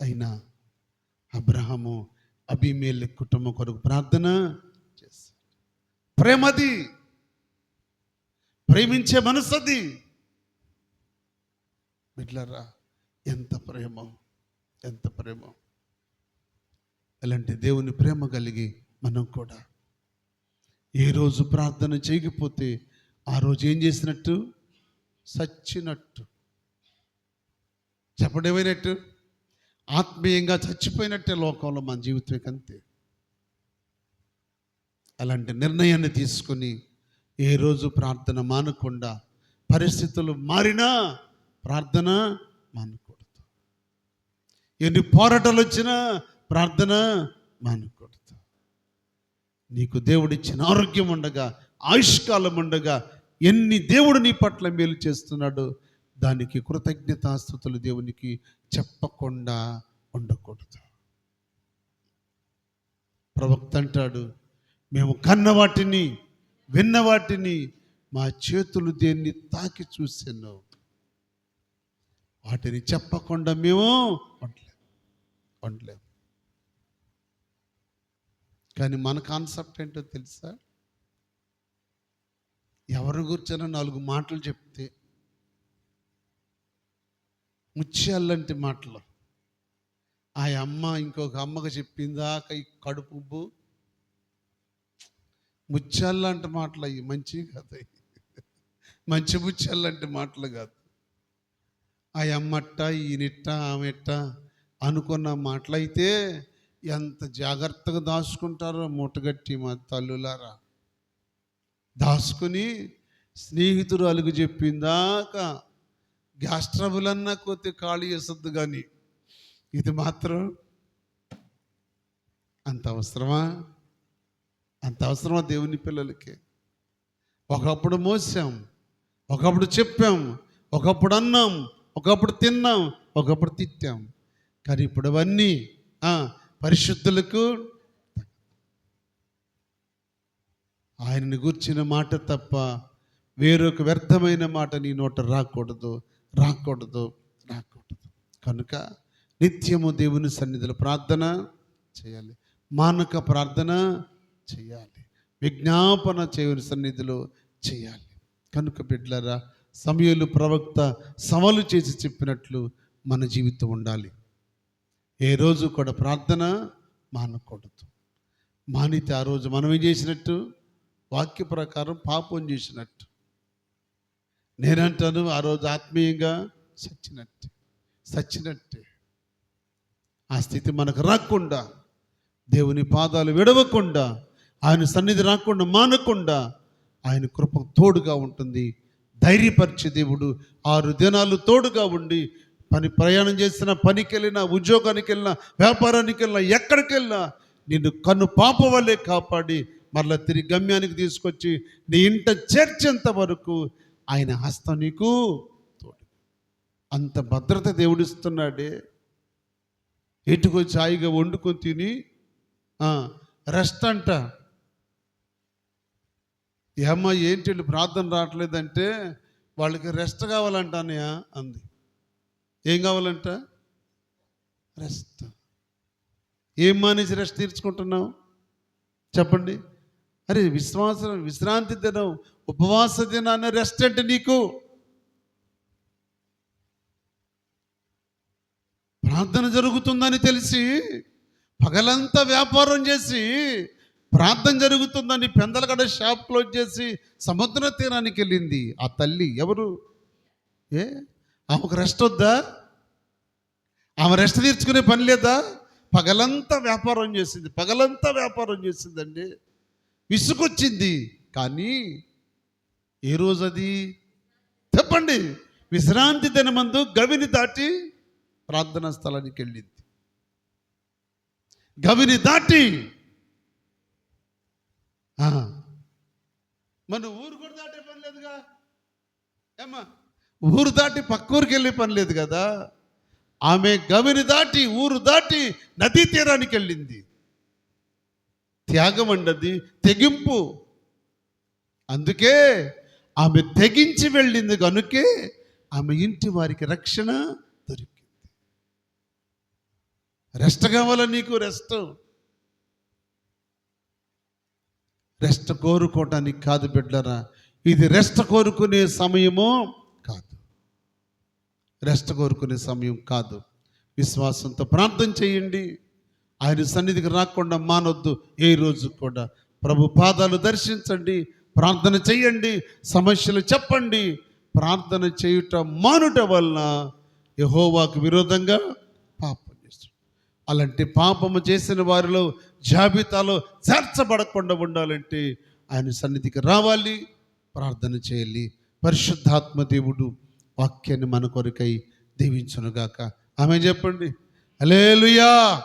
అయినా అబ్రహాము అబీమెలెకు కుటుంబం కొరకు ప్రార్థన చేశాడు. ప్రేమది, ప్రేమించే మనసది. బిడ్డలారా, ఎంత ప్రేమ, ఎంత ప్రేమ! అలాంటి దేవుని ప్రేమ కలిగి మనం కూడా ఏ రోజు ప్రార్థన చేయకపోతే ఆ రోజు ఏం చేసినట్టు? చచ్చినట్టు. చెప్పడమేనట్టు ఆత్మీయంగా చచ్చిపోయినట్టే లోకంలో మన జీవితం అంతే. అలాంటి నిర్ణయాన్ని తీసుకుని ఏ రోజు ప్రార్థన మానకుండా, పరిస్థితులు మారినా ప్రార్థన మానకూడదు. ఎన్ని పోరాటాలు వచ్చినా ప్రార్థన మానకూడదు. నీకు దేవుడిచ్చిన ఆరోగ్యం ఉండగా, ఆయుష్కాలం ఉండగా, ఎన్ని దేవుడు నీ పట్ల మేలు చేస్తున్నాడో దానికి కృతజ్ఞతాస్తుతులు దేవునికి చెప్పకుండా ఉండకూడదు. ప్రవక్త అంటాడు, మేము కన్న వాటిని, విన్న వాటిని మా చేతులు దేన్ని తాకి చూసాను, వాటిని చెప్పకుండా మేము ఉండలేము. కానీ మన కాన్సెప్ట్ ఏంటో తెలుసా? ఎవరి గురించైనా 4 మాటలు చెప్తే, ముత్యాలంటి మాటలు, ఆ అమ్మ ఇంకొక అమ్మకు చెప్పిందాక ఈ కడుపు ఉబ్బు, ముత్యాలంటి మాటలు అవి మంచివి కాదు. అవి మంచి ముత్యాలంటి మాటలు కాదు. ఆ అమ్మట్ట, ఈయనిట్ట, ఆమెట్ట అనుకున్న మాటలైతే ఎంత జాగ్రత్తగా దాచుకుంటారో మూటగట్టి మా తల్లులారా. దాచుకుని స్నేహితురాలకు చెప్పిందాక గ్యాస్ ట్రబుల్ అన్నా కొద్ది ఖాళీ చేసొద్దు, కానీ ఇది మాత్రం అంత అవసరమా? అంత అవసరమా దేవుని పిల్లలకి? ఒకప్పుడు మోసాం, ఒకప్పుడు చెప్పాం, ఒకప్పుడు అన్నాం, ఒకప్పుడు తిన్నాం, ఒకప్పుడు తిట్టాం. కానీ ఇప్పుడు అవన్నీ పరిశుద్ధులకు ఆయనను గూర్చిన మాట తప్ప వేరొక వ్యర్థమైన మాట నీ నోట రాకూడదు. కనుక నిత్యము దేవుని సన్నిధిలో ప్రార్థన చేయాలి, మానక ప్రార్థన చేయాలి, విజ్ఞాపన దేవుని సన్నిధిలో చేయాలి. కనుక బిడ్డలారా, సమూయేలు ప్రవక్త సవాలు చేసి చెప్పినట్లు మన జీవితం ఉండాలి. ఏ రోజు కూడా ప్రార్థన మానకూడదు. మానితే ఆ రోజు మనం ఏం చేసినట్టు? వాక్య ప్రకారం పాపం చేసినట్టు. నేనంటాను, ఆ రోజు ఆత్మీయంగా సచ్చినట్టే. ఆ స్థితి మనకు రాకుండా, దేవుని పాదాలు విడవకుండా, ఆయన సన్నిధి రాకుండా, మానకుండా ఆయన కృప తోడుగా ఉంటుంది. ధైర్యపరిచే దేవుడు 6 దినాలు తోడుగా ఉండి, ప్రయాణం చేసిన, పనికి వెళ్ళినా, ఉద్యోగానికి వెళ్ళినా, వ్యాపారానికి వెళ్ళినా, ఎక్కడికి వెళ్ళినా నిన్ను కన్ను పాప వల్లే కాపాడి మరలా తిరిగి గమ్యానికి తీసుకొచ్చి నీ ఇంట చేర్చేంత వరకు ఆయన హస్తం నీకు తోడు. అంత భద్రత దేవుడిస్తున్నాడే. ఎటుకొచ్చి హాయిగా వండుకొని తిని రెస్ట్ అంట. ఏమ్మా ఏంటి ప్రార్థన రావట్లేదంటే, వాళ్ళకి రెస్ట్ కావాలంటానయా అంది. ఏం కావాలంట? రెస్ట్. ఏం మానేసి రెస్ట్ తీర్చుకుంటున్నావు చెప్పండి? అరే విశ్రాంతి దినం, ఉపవాస దినాన్ని రెస్ట్ అంటే నీకు ప్రార్థన జరుగుతుందని తెలిసి పగలంతా వ్యాపారం చేసి ప్రార్థన జరుగుతుందని పెందలగడ షాప్ క్లోజ్ చేసి సముద్ర తీరానికి వెళ్ళింది ఆ తల్లి. ఎవరు? ఆమెకు రెస్ట్ వద్దా? ఆమె రెస్ట్ తీర్చుకునే పని లేదా? పగలంతా వ్యాపారం చేసిందండి. విసుగొచ్చింది. కానీ ఏ రోజు అది చెప్పండి? విశ్రాంతి దినమందు గవిని దాటి ప్రార్థనా స్థలానికి వెళ్ళింది. గవిని దాటి మన ఊరు కూడా దాటే పని లేదుగా. ఏమ్మా, ఊరు దాటి పక్క ఊరికి వెళ్ళే పని లేదు కదా. ఆమె గవిని దాటి, ఊరు దాటి నదీ తీరానికి వెళ్ళింది. త్యాగం అండది, తెగింపు. అందుకే ఆమె తెగించి వెళ్ళింది కనుకే ఆమె ఇంటి వారికి రక్షణ దొరికింది. రెస్ట్ కావాలా నీకు? రెస్ట్ కోరుకోవటానికి కాదు బిడ్డరా, ఇది రెస్ట్ కోరుకునే సమయమో కాదు. రెస్ట్ కోరుకునే సమయం కాదు. విశ్వాసంతో ప్రార్థన చేయండి. ఆయన సన్నిధికి రాకుండా మానొద్దు. ఏ రోజు కూడా ప్రభు పాదాలు దర్శించండి, ప్రార్థన చేయండి, సమస్యలు చెప్పండి. ప్రార్థన చేయుట మానుట వలన యెహోవాకు విరోధంగా పాపం చేస్తాడు. అలాంటి పాపము చేసిన వారిలో జాబితాలో చేర్చబడకుండా ఉండాలంటే ఆయన సన్నిధికి రావాలి, ప్రార్థన చేయాలి. పరిశుద్ధాత్మ దేవుడు వాక్యాన్ని మన కొరకై దీవించునుగాక. ఆమె చెప్పండి హల్లెలూయా.